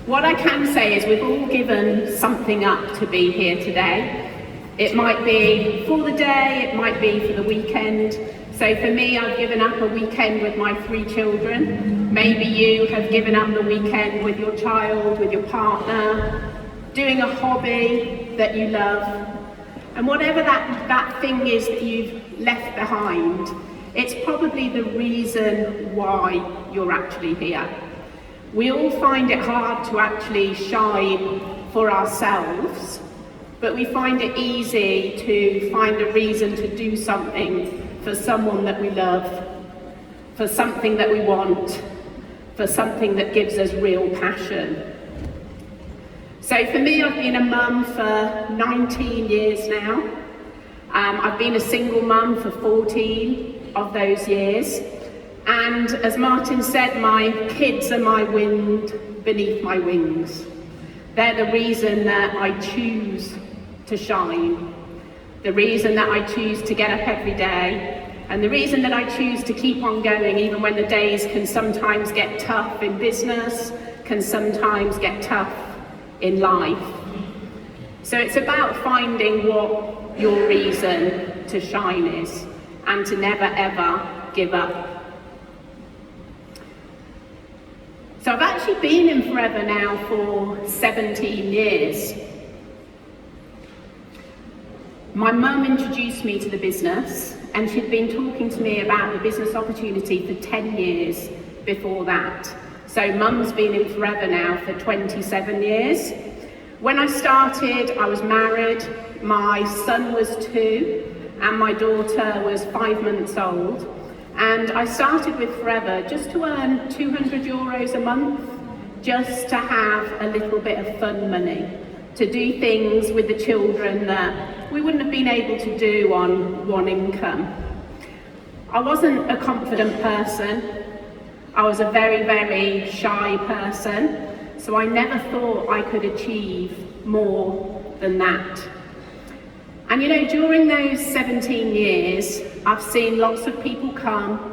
What I can say is we've all given something up to be here today. It might be for the day, it might be for the weekend. So for me, I've given up a weekend with my 3 children. Maybe you have given up the weekend with your child, with your partner, doing a hobby that you love. And whatever that thing is that you've left behind, it's probably the reason why you're actually here. We all find it hard to actually shine for ourselves, but we find it easy to find a reason to do something for someone that we love, for something that we want, for something that gives us real passion. So for me, I've been a mum for 19 years now. I've been a single mum for 14 of those years. And as Martin said, my kids are my wind beneath my wings. They're the reason that I choose to shine, the reason that I choose to get up every day, and the reason that I choose to keep on going even when the days can sometimes get tough in business, can sometimes get tough in life. So it's about finding what your reason to shine is, and to never ever give up. So I've actually been in Forever now for 17 years. My mum introduced me to the business, and she'd been talking to me about the business opportunity for 10 years before that. So mum's been in Forever now for 27 years. When I started, I was married, my son was 2, and my daughter was 5 months old. And I started with Forever just to earn €200 a month, just to have a little bit of fun money, to do things with the children that we wouldn't have been able to do on one income. I wasn't a confident person. I was a very, very shy person, so I never thought I could achieve more than that. And you know, during those 17 years, I've seen lots of people come,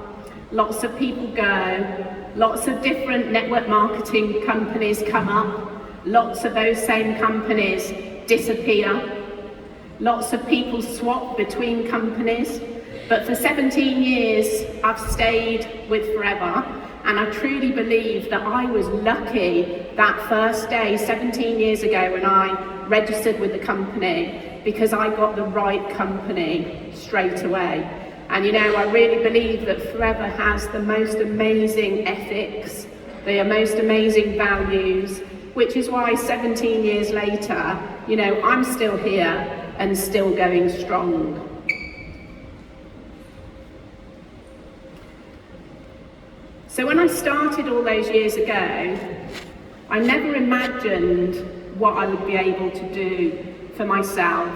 lots of people go, lots of different network marketing companies come up, lots of those same companies disappear, lots of people swap between companies. But for 17 years, I've stayed with Forever, and I truly believe that I was lucky that first day, 17 years ago, when I registered with the company, because I got the right company straight away. And you know, I really believe that Forever has the most amazing ethics, the most amazing values, which is why 17 years later, you know, I'm still here and still going strong. So when I started all those years ago, I never imagined what I would be able to do for myself,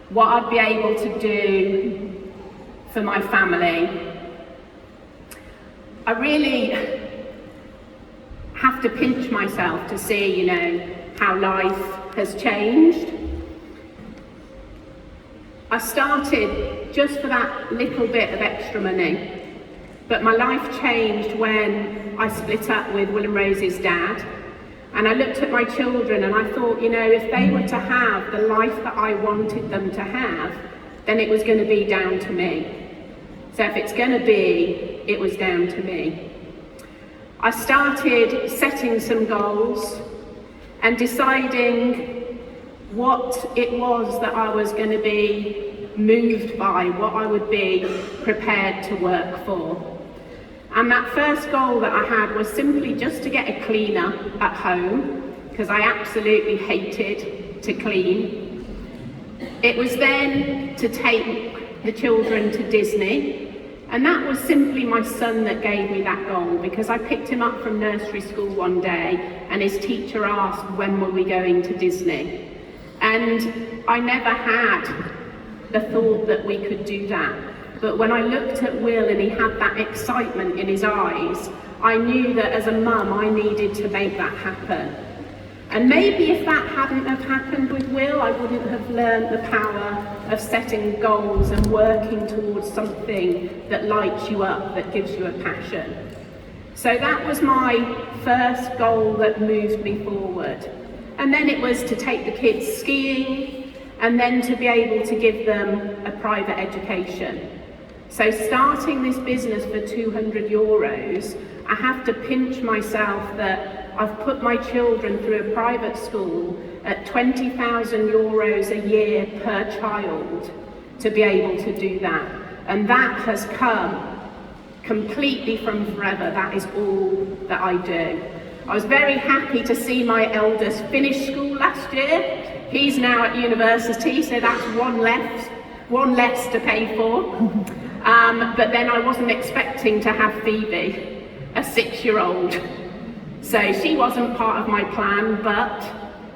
what I'd be able to do for my family. I really have to pinch myself to see, you know, how life has changed. I started just for that little bit of extra money, but my life changed when I split up with Will and Rose's dad. And I looked at my children and I thought, you know, if they were to have the life that I wanted them to have, then it was going to be down to me. So if it's going to be, it was down to me. I started setting some goals and deciding what it was that I was going to be moved by, what I would be prepared to work for. And that first goal that I had was simply just to get a cleaner at home, because I absolutely hated to clean. It was then to take the children to Disney, and that was simply my son that gave me that goal, because I picked him up from nursery school one day and his teacher asked, when were we going to Disney? And I never had the thought that we could do that. But when I looked at Will and he had that excitement in his eyes, I knew that as a mum, I needed to make that happen. And maybe if that hadn't have happened with Will, I wouldn't have learned the power of setting goals and working towards something that lights you up, that gives you a passion. So that was my first goal that moved me forward. And then it was to take the kids skiing and then to be able to give them a private education. So starting this business for €200, I have to pinch myself that I've put my children through a private school at €20,000 a year per child to be able to do that. And that has come completely from forever. That is all that I do. I was very happy to see my eldest finish school last year. He's now at university, so that's one less to pay for. But then I wasn't expecting to have Phoebe, a 6-year-old. So she wasn't part of my plan, but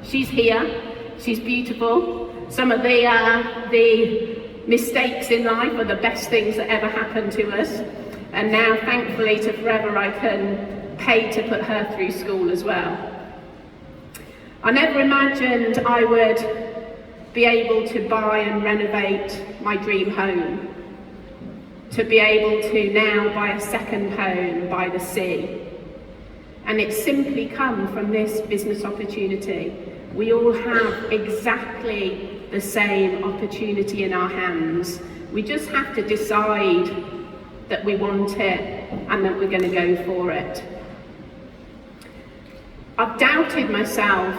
she's here, she's beautiful. Some of the mistakes in life are the best things that ever happened to us. And now, thankfully, to forever, I can pay to put her through school as well. I never imagined I would be able to buy and renovate my dream home, to be able to now buy a second home by the sea. And it's simply come from this business opportunity. We all have exactly the same opportunity in our hands. We just have to decide that we want it and that we're going to go for it. I've doubted myself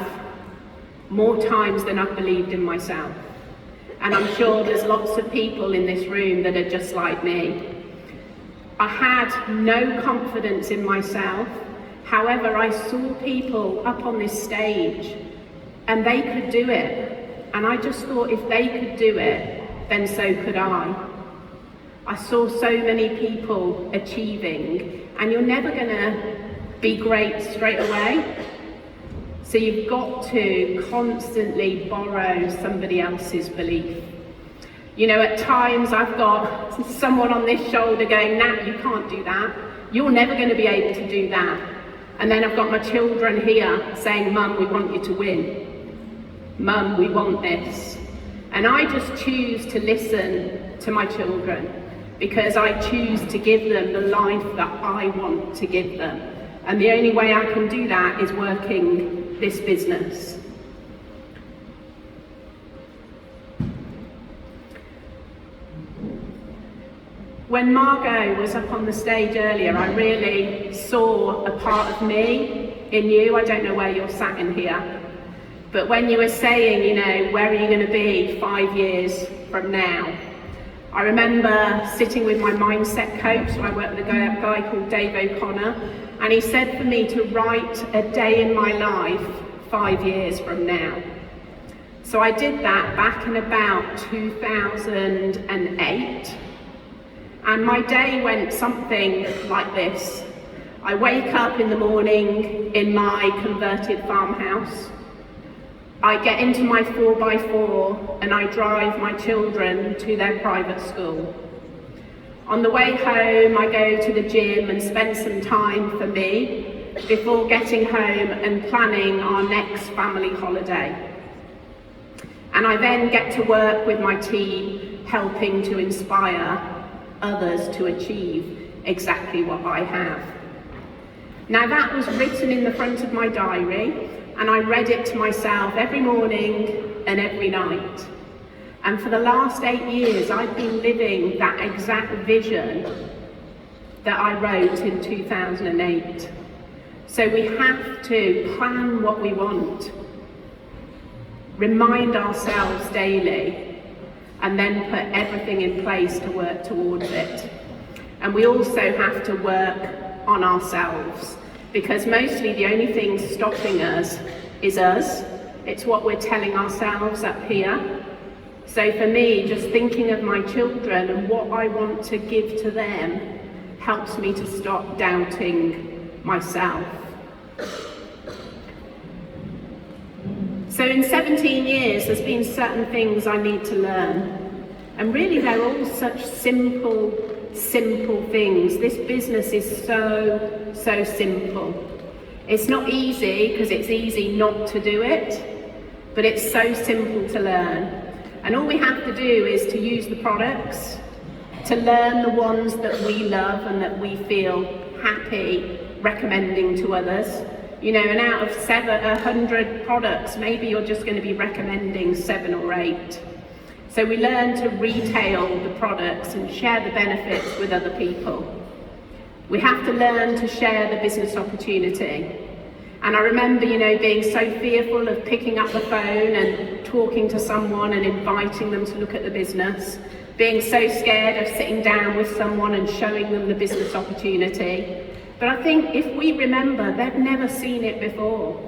more times than I've believed in myself. And I'm sure there's lots of people in this room that are just like me. I had no confidence in myself. However, I saw people up on this stage and they could do it. And I just thought if they could do it, then so could I. I saw so many people achieving, and you're never going to be great straight away. So you've got to constantly borrow somebody else's belief. You know, at times I've got someone on this shoulder going, Nat, you can't do that. You're never going to be able to do that. And then I've got my children here saying, Mum, we want you to win. Mum, we want this. And I just choose to listen to my children because I choose to give them the life that I want to give them. And the only way I can do that is working this business. When Margot was up on the stage earlier, I really saw a part of me in you. I don't know where you're sat in here, but when you were saying, you know, where are you going to be 5 years from now? I remember sitting with my mindset coach, so I work with a guy called Dave O'Connor, and he said for me to write a day in my life 5 years from now. So I did that back in about 2008, and my day went something like this. I wake up in the morning in my converted farmhouse. I get into my 4x4 and I drive my children to their private school. On the way home, I go to the gym and spend some time for me before getting home and planning our next family holiday. And I then get to work with my team, helping to inspire others to achieve exactly what I have. Now that was written in the front of my diary, and I read it to myself every morning and every night. And for the last 8 years, I've been living that exact vision that I wrote in 2008. So we have to plan what we want, remind ourselves daily, and then put everything in place to work towards it. And we also have to work on ourselves, because mostly the only thing stopping us is us. It's what we're telling ourselves up here. So for me, just thinking of my children and what I want to give to them helps me to stop doubting myself. So in 17 years, there's been certain things I need to learn. And really, they're all such simple things. This business is so simple. It's not easy, because it's easy not to do it, but it's so simple to learn. And all we have to do is to use the products, to learn the ones that we love and that we feel happy recommending to others. You know, and out of 100 products, maybe you're just going to be recommending 7 or 8. So we learn to retail the products and share the benefits with other people. We have to learn to share the business opportunity. And I remember, you know, being so fearful of picking up the phone and talking to someone and inviting them to look at the business, being so scared of sitting down with someone and showing them the business opportunity. But I think if we remember, they've never seen it before.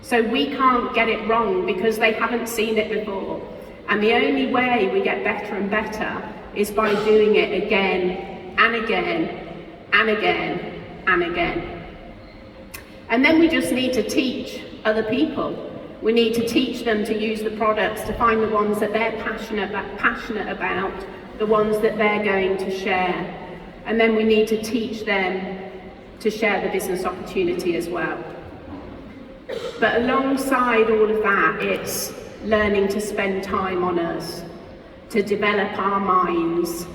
So we can't get it wrong because they haven't seen it before. And the only way we get better and better is by doing it again and again and again and again. And then we just need to teach other people. We need to teach them to use the products, to find the ones that they're passionate about, the ones that they're going to share. And then we need to teach them to share the business opportunity as well. But alongside all of that, it's learning to spend time on us, to develop our minds,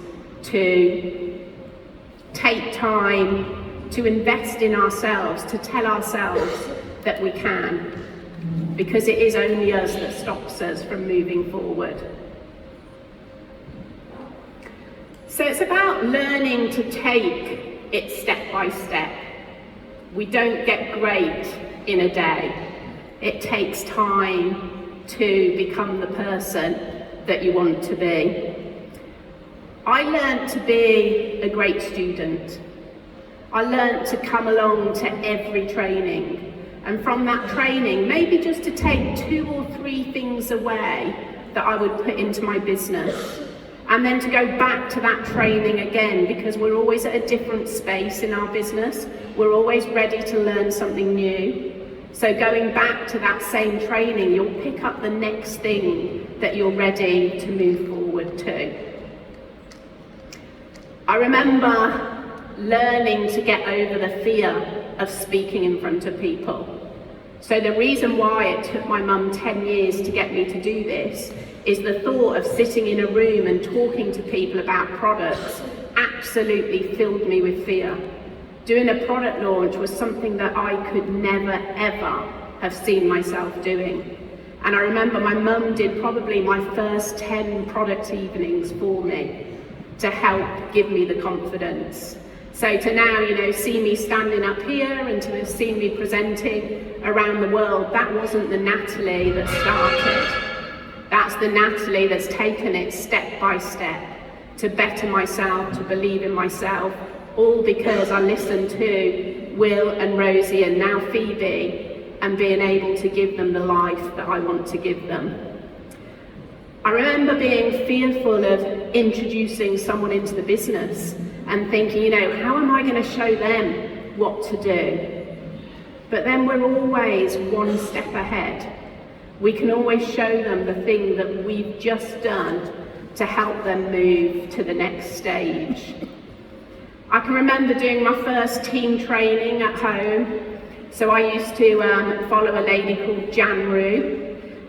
to take time to invest in ourselves, to tell ourselves that we can, because it is only us that stops us from moving forward. So it's about learning to take it step by step. We don't get great in a day. It takes time to become the person that you want to be. I learned to be a great student. I learned to come along to every training, and from that training, maybe just to take 2 or 3 things away that I would put into my business, and then to go back to that training again, because we're always at a different space in our business. We're always ready to learn something new. So going back to that same training, you'll pick up the next thing that you're ready to move forward to. I remember learning to get over the fear of speaking in front of people. So the reason why it took my mum 10 years to get me to do this is the thought of sitting in a room and talking to people about products absolutely filled me with fear. Doing a product launch was something that I could never ever have seen myself doing. And I remember my mum did probably my first 10 product evenings for me to help give me the confidence. So to now, you know, see me standing up here and to have seen me presenting around the world, that wasn't the Nathalie that started. That's the Nathalie that's taken it step by step to better myself, to believe in myself, all because I listened to Will and Rosie and now Phoebe and being able to give them the life that I want to give them. I remember being fearful of introducing someone into the business and thinking, you know, how am I going to show them what to do? But then we're always one step ahead. We can always show them the thing that we've just done to help them move to the next stage. I can remember doing my first team training at home. So I used to follow a lady called Jan Rue.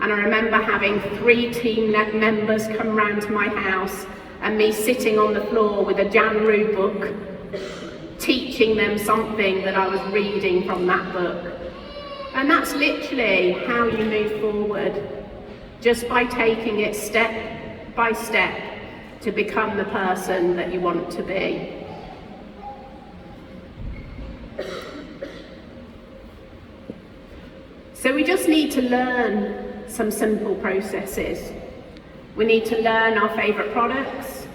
And I remember having 3 team members come round to my house and me sitting on the floor with a Jan Rue book, teaching them something that I was reading from that book. And that's literally how you move forward, just by taking it step by step to become the person that you want to be. So we just need to learn some simple processes. We need to learn our favourite products.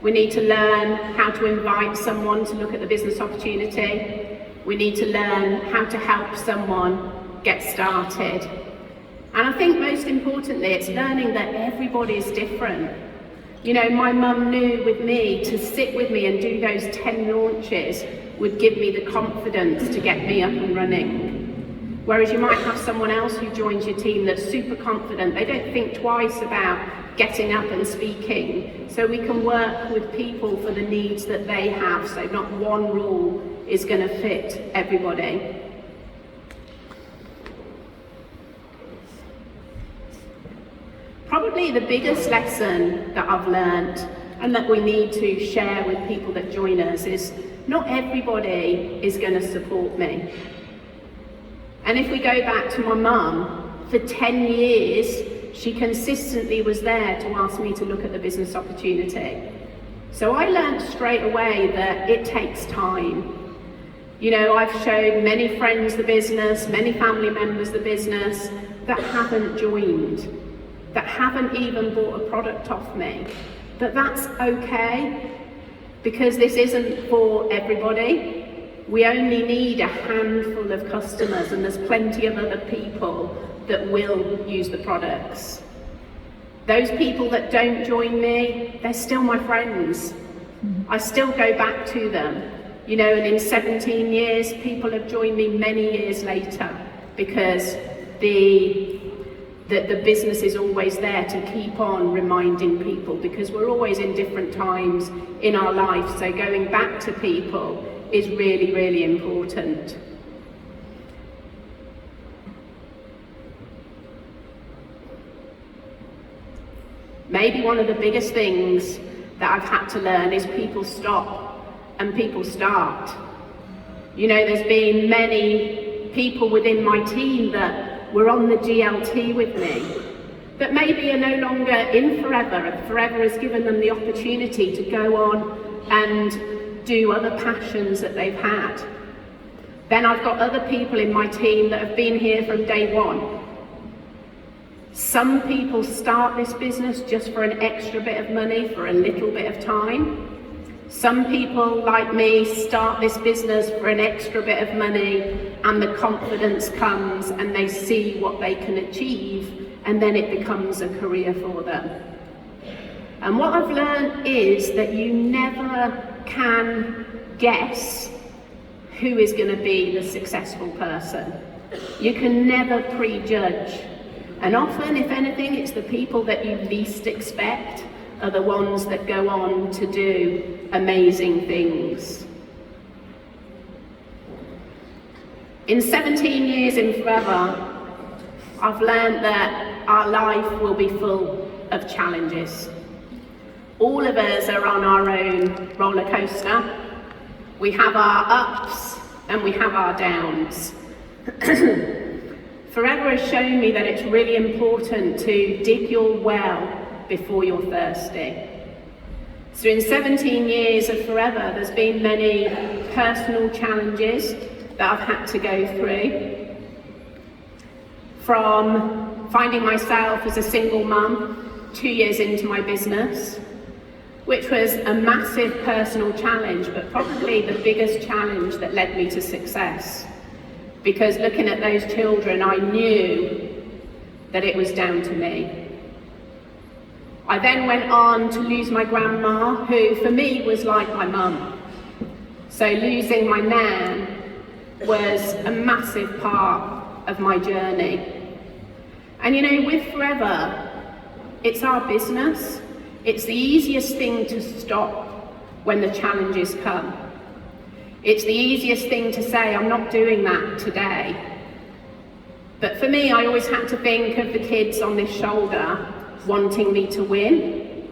We need to learn how to invite someone to look at the business opportunity. We need to learn how to help someone get started. And I think most importantly, it's learning that everybody is different. You know, my mum knew with me to sit with me and do those 10 launches would give me the confidence to get me up and running. Whereas you might have someone else who joins your team that's super confident. They don't think twice about getting up and speaking. So we can work with people for the needs that they have. So not one rule is going to fit everybody. Probably the biggest lesson that I've learned and that we need to share with people that join us is not everybody is going to support me. And if we go back to my mum, for 10 years, she consistently was there to ask me to look at the business opportunity. So I learned straight away that it takes time. You know, I've showed many friends the business, many family members the business that haven't joined, that haven't even bought a product off me. But that's okay, because this isn't for everybody. We only need a handful of customers, and there's plenty of other people that will use the products. Those people that don't join me, they're still my friends. I still go back to them. You know, and in 17 years, people have joined me many years later, because the business is always there to keep on reminding people, because we're always in different times in our life. So going back to people is really, really important. Maybe one of the biggest things that I've had to learn is people stop and people start. You know, there's been many people within my team that were on the GLT with me, that maybe are no longer in Forever, and Forever has given them the opportunity to go on and do other passions that they've had. Then I've got other people in my team that have been here from day one. Some people start this business just for an extra bit of money, for a little bit of time. Some people, like me, start this business for an extra bit of money, and the confidence comes and they see what they can achieve, and then it becomes a career for them. And what I've learned is that you never can guess who is going to be the successful person. You can never prejudge. And often, if anything, it's the people that you least expect are the ones that go on to do amazing things. In 17 years in Forever, I've learned that our life will be full of challenges. All of us are on our own roller coaster. We have our ups and we have our downs. Forever has shown me that it's really important to dig your well before you're thirsty. So in 17 years of Forever, there's been many personal challenges that I've had to go through. From finding myself as a single mum 2 years into my business, which was a massive personal challenge, but probably the biggest challenge that led me to success. Because looking at those children, I knew that it was down to me. I then went on to lose my grandma, who for me was like my mum. So losing my nan was a massive part of my journey. And you know, with Forever, it's our business. It's the easiest thing to stop when the challenges come. It's the easiest thing to say, I'm not doing that today. But for me, I always had to think of the kids on this shoulder wanting me to win.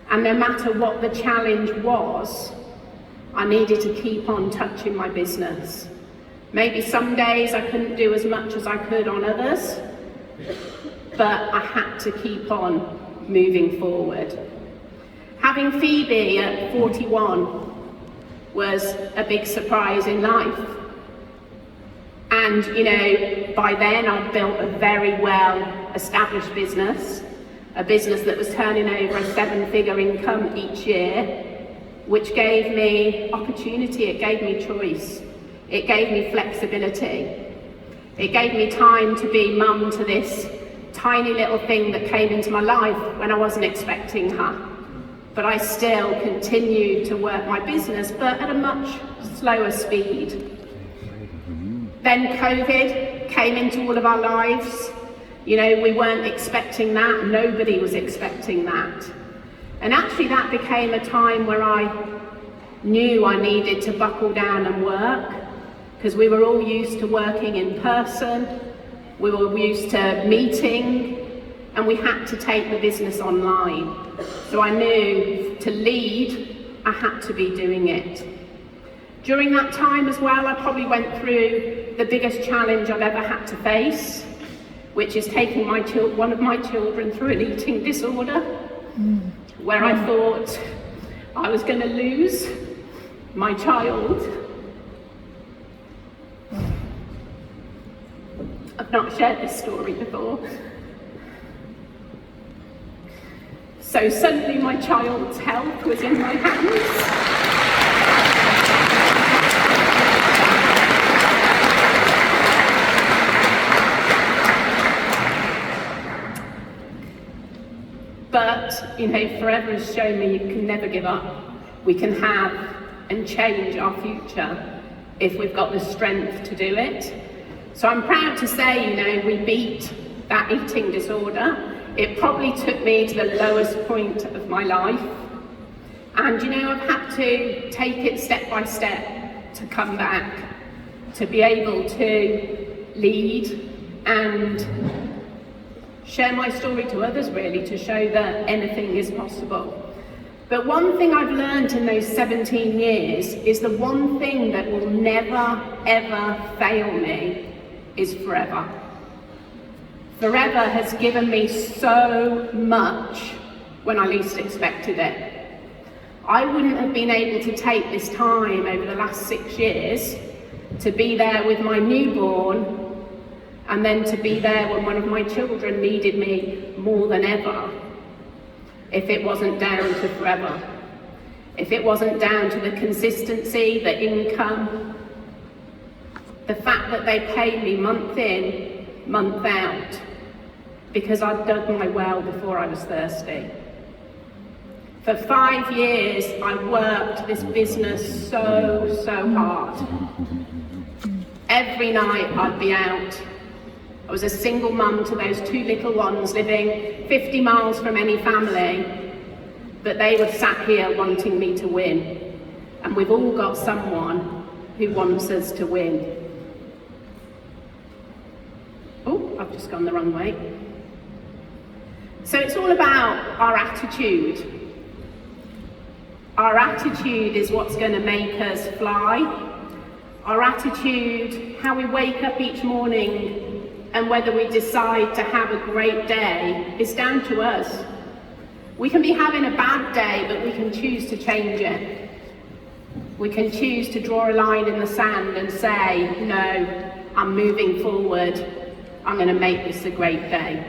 And no matter what the challenge was, I needed to keep on touching my business. Maybe some days I couldn't do as much as I could on others, but I had to keep on moving forward. Having Phoebe at 41 was a big surprise in life. And you know, by then I'd built a very well established business, a business that was turning over a 7-figure income each year, which gave me opportunity, it gave me choice, it gave me flexibility, it gave me time to be mum to this tiny little thing that came into my life when I wasn't expecting her. But I still continued to work my business, but at a much slower speed. Then COVID came into all of our lives. You know, we weren't expecting that, nobody was expecting that. And actually that became a time where I knew I needed to buckle down and work, because we were all used to working in person, we were used to meeting, and we had to take the business online. So I knew to lead, I had to be doing it. During that time as well, I probably went through the biggest challenge I've ever had to face, which is taking one of my children through an eating disorder, where I thought I was going to lose my child. I've not shared this story before. So suddenly my child's health was in my hands. But, you know, Forever has shown me you can never give up. We can have and change our future if we've got the strength to do it. So I'm proud to say, you know, we beat that eating disorder. It probably took me to the lowest point of my life. And, you know, I've had to take it step by step to come back, to be able to lead and share my story to others, really, to show that anything is possible. But one thing I've learned in those 17 years is the one thing that will never, ever fail me is Forever. Forever has given me so much when I least expected it. I wouldn't have been able to take this time over the last 6 years to be there with my newborn, and then to be there when one of my children needed me more than ever, if it wasn't down to Forever. If it wasn't down to the consistency, the income, the fact that they paid me month in, month out, because I'd dug my well before I was thirsty. For 5 years, I worked this business so hard. Every night I'd be out. I was a single mum to those 2 little ones living 50 miles from any family, but they were sat here wanting me to win. And we've all got someone who wants us to win. Oh, I've just gone the wrong way. So it's all about our attitude. Our attitude is what's going to make us fly. Our attitude, how we wake up each morning, and whether we decide to have a great day, is down to us. We can be having a bad day, but we can choose to change it. We can choose to draw a line in the sand and say, no, I'm moving forward. I'm going to make this a great day.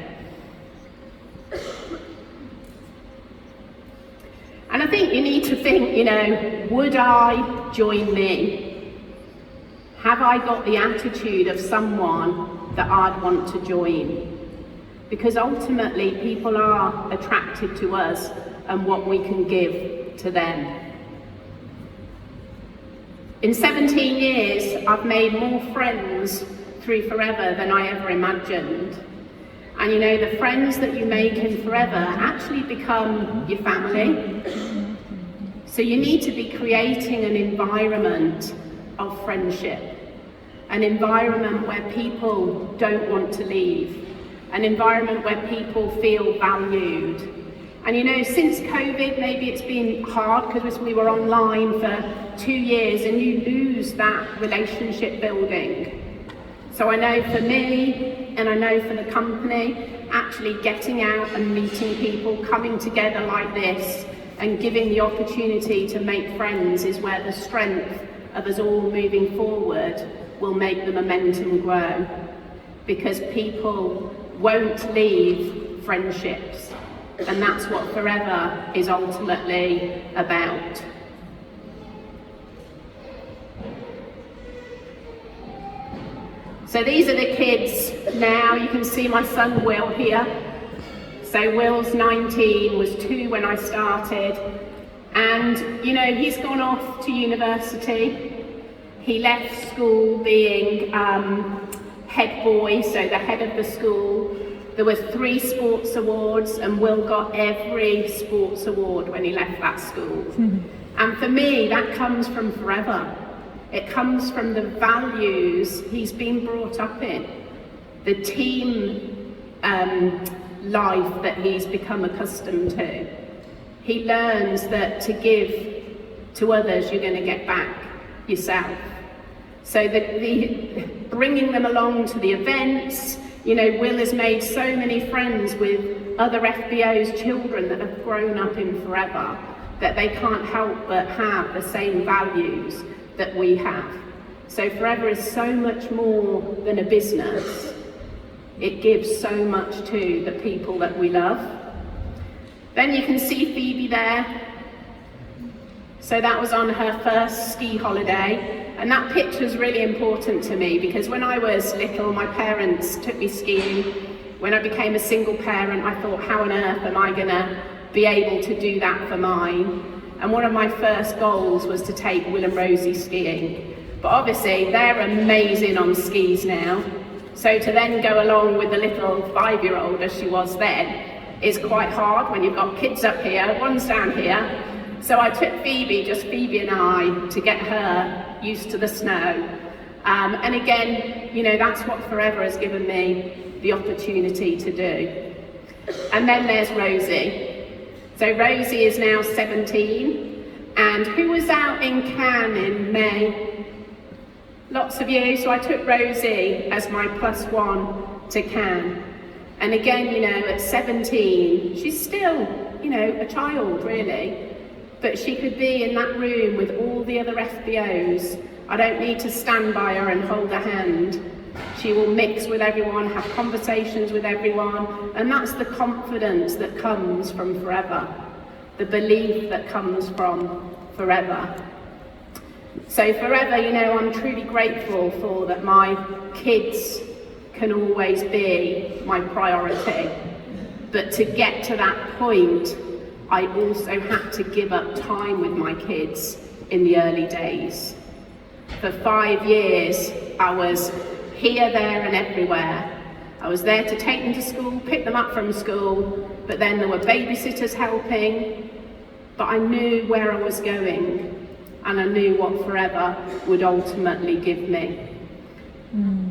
And I think you need to think, you know, would I join me? Have I got the attitude of someone that I'd want to join? Because ultimately people are attracted to us and what we can give to them. In 17 years, I've made more friends through Forever than I ever imagined. And you know, the friends that you make in Forever actually become your family. So you need to be creating an environment of friendship, an environment where people don't want to leave, an environment where people feel valued. And you know, since COVID, maybe it's been hard because we were online for 2 years and you lose that relationship building. So I know for me, and I know for the company, actually getting out and meeting people, coming together like this, and giving the opportunity to make friends is where the strength of us all moving forward will make the momentum grow. Because people won't leave friendships, and that's what Forever is ultimately about. So these are the kids now. You can see my son Will here. So Will's 19, was 2 when I started. And you know, he's gone off to university. He left school being head boy, so the head of the school. There were 3 sports awards, and Will got every sports award when he left that school. And for me, that comes from Forever. It comes from the values he's been brought up in, the team life that he's become accustomed to. He learns that to give to others, you're going to get back. yourself. So the bringing them along to the events, you know, Will has made so many friends with other FBO's children that have grown up in Forever, that they can't help but have the same values that we have. So Forever is so much more than a business. It gives so much to the people that we love. Then you can see Phoebe there. So that was on her first ski holiday. And that picture is really important to me because when I was little, my parents took me skiing. When I became a single parent, I thought, how on earth am I gonna be able to do that for mine? And one of my first goals was to take Will and Rosie skiing. But obviously, they're amazing on skis now. So to then go along with the little 5-year-old, as she was then, is quite hard when you've got kids up here, one's down here. So I took Phoebe, just Phoebe and I, to get her used to the snow. And again, you know, that's what Forever has given me the opportunity to do. And then there's Rosie. So Rosie is now 17, and who was out in Cannes in May? Lots of you. So I took Rosie as my +1 to Cannes. And again, you know, at 17, she's still, you know, a child really. But she could be in that room with all the other FBOs. I don't need to stand by her and hold her hand. She will mix with everyone, have conversations with everyone, and that's the confidence that comes from Forever, the belief that comes from Forever. So Forever, you know, I'm truly grateful for that my kids can always be my priority. But to get to that point, I also had to give up time with my kids in the early days. For 5 years, I was here, there and everywhere. I was there to take them to school, pick them up from school, but then there were babysitters helping. But I knew where I was going, and I knew what Forever would ultimately give me.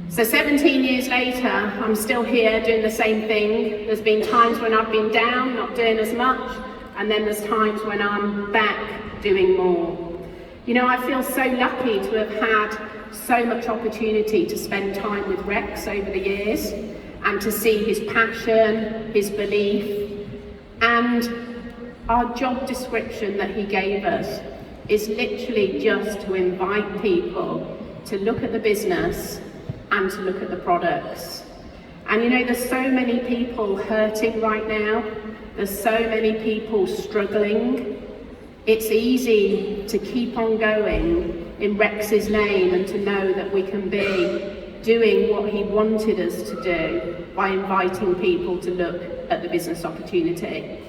So 17 years later, I'm still here doing the same thing. There's been times when I've been down, not doing as much, and then there's times when I'm back doing more. You know, I feel so lucky to have had so much opportunity to spend time with Rex over the years and to see his passion, his belief, and our job description that he gave us is literally just to invite people to look at the business and to look at the products. And you know, there's so many people hurting right now. There's so many people struggling. It's easy to keep on going in Rex's name and to know that we can be doing what he wanted us to do by inviting people to look at the business opportunity.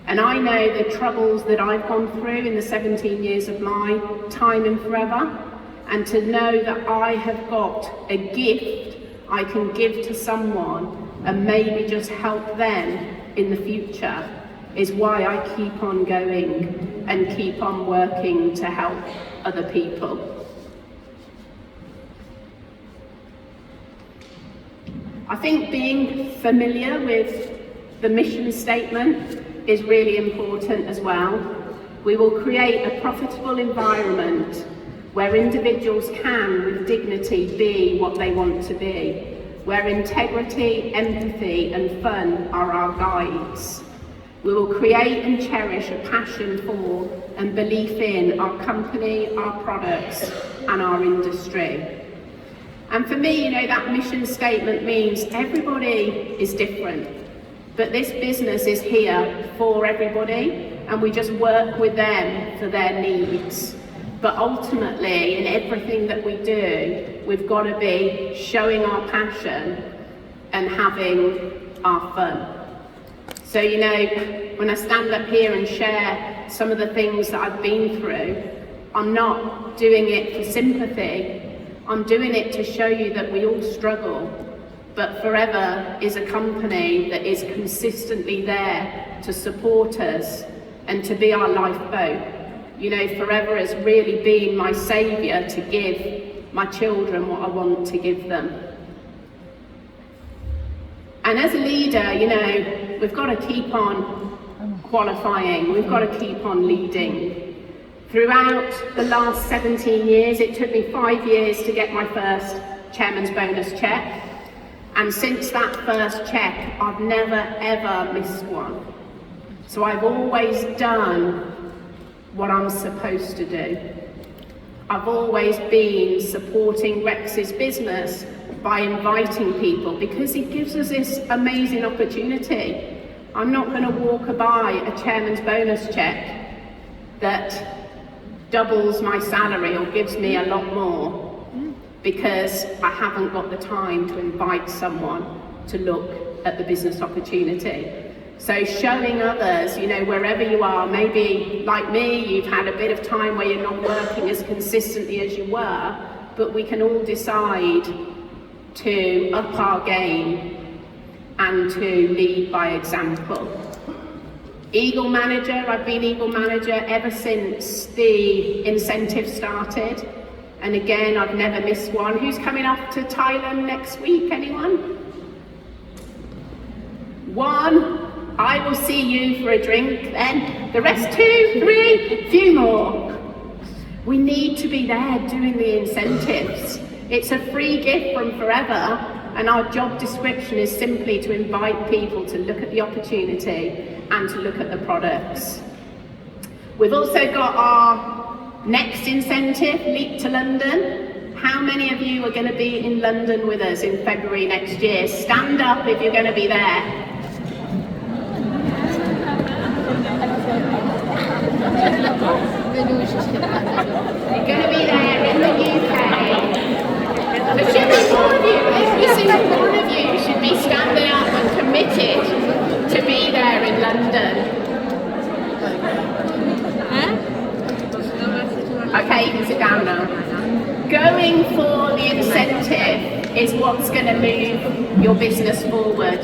And I know the troubles that I've gone through in the 17 years of my time in Forever, and to know that I have got a gift I can give to someone and maybe just help them in the future is why I keep on going and keep on working to help other people. I think being familiar with the mission statement is really important as well. We will create a profitable environment where individuals can, with dignity, be what they want to be, where integrity, empathy and fun are our guides. We will create and cherish a passion for and belief in our company, our products and our industry. And for me, you know, that mission statement means everybody is different, but this business is here for everybody and we just work with them for their needs. But ultimately, in everything that we do, we've got to be showing our passion and having our fun. So, you know, when I stand up here and share some of the things that I've been through, I'm not doing it for sympathy. I'm doing it to show you that we all struggle, but Forever is a company that is consistently there to support us and to be our lifeboat. You know, Forever has really been my saviour to give my children what I want to give them. And as a leader, you know, we've got to keep on qualifying, we've got to keep on leading. Throughout the last 17 years, it took me 5 years to get my first chairman's bonus check. And since that first check, I've never ever missed one. So I've always done what I'm supposed to do. I've always been supporting Rex's business by inviting people because it gives us this amazing opportunity. I'm not going to walk by a chairman's bonus check that doubles my salary or gives me a lot more because I haven't got the time to invite someone to look at the business opportunity. So showing others, wherever you are, maybe like me, you've had a bit of time where you're not working as consistently as you were, but we can all decide to up our game and to lead by example. Eagle Manager, I've been Eagle Manager ever since the incentive started. And again, I've never missed one. Who's coming off to Thailand next week, anyone? One. I will see you for a drink then. The rest 2, 3, few more. We need to be there doing the incentives. It's a free gift from forever, and our job description is simply to invite people to look at the opportunity and to look at the products. We've also got our next incentive, Leap to London. How many of you are going to be in London with us in February next year? Stand up if you're going to be there. You're going to be there in the UK. There should be more of you. Every single one of you should be standing up and committed to be there in London. Okay, you can sit down now. Going for the incentive is what's going to move your business forward.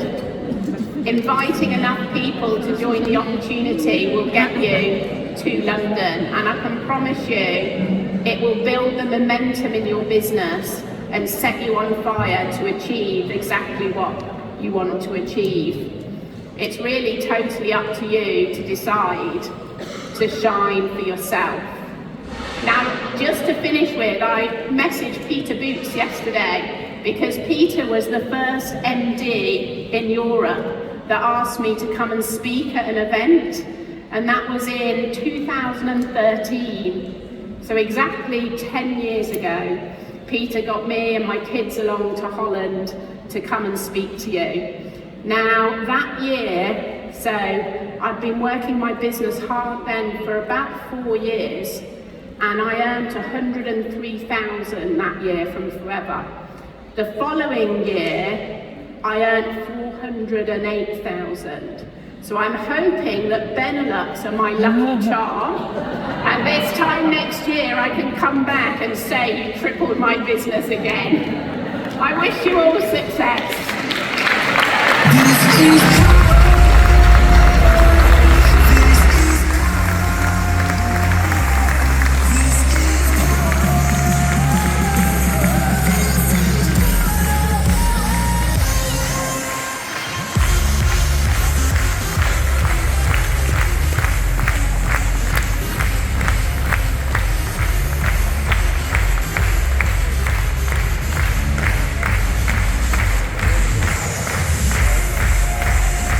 Inviting enough people to join the opportunity will get you to London, and I can promise you it will build the momentum in your business and set you on fire to achieve exactly what you want to achieve. It's really totally up to you to decide to shine for yourself. Now, just to finish with, I messaged Peter Boots yesterday because Peter was the first MD in Europe that asked me to come and speak at an event, and that was in 2013. So exactly 10 years ago, Peter got me and my kids along to Holland to come and speak to you. Now that year, so I'd been working my business hard then for about 4 years, and I earned 103,000 that year from Forever. The following year, I earned 408,000. So I'm hoping that Benelux are my lucky charm, and this time next year I can come back and say you tripled my business again. I wish you all success.